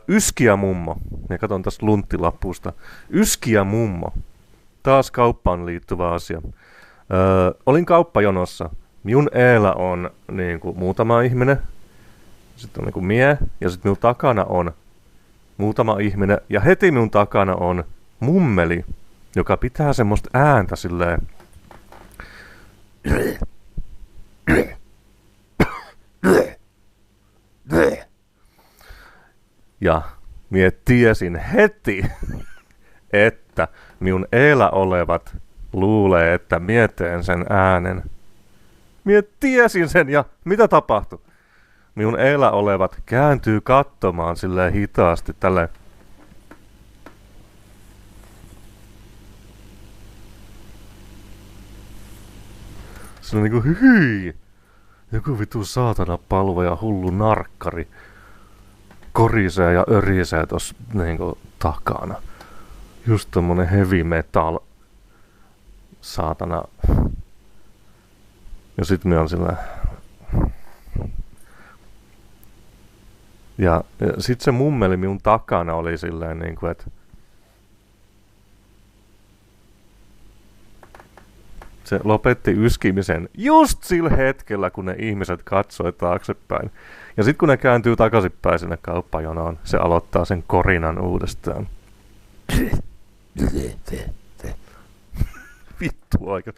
Yskiä mummo. Ja katson tästä lunttilapusta. Yskiä mummo. Taas kauppaan liittyvä asia. Olin kauppajonossa. Minun eellä on niinku muutama ihminen. Sitten on niinku mie. Ja sitten minun takana on muutama ihminen. Ja heti minun takana on mummeli, joka pitää semmoista ääntä silleen. Ja mie tiesin heti, että minun eellä olevat luulee, että mie teen sen äänen. Mie tiesin sen ja mitä tapahtui? Minun eellä olevat kääntyy katsomaan silleen hitaasti tälleen. Se on niinku hyi. Joku vitu saatana palvoja hullu narkkari korisee ja örisee tossa niinku takana. Just tommonen heavy metal saatana. Ja sit me on sillä. Ja sit se mummeli minun takana oli silleen niinku, että se lopetti yskimisen just sillä hetkellä, kun ne ihmiset katsoi taaksepäin. Ja sit kun ne kääntyy takaisinpäin sinne kauppajonoon, se aloittaa sen korinan uudestaan. Vittu oikein.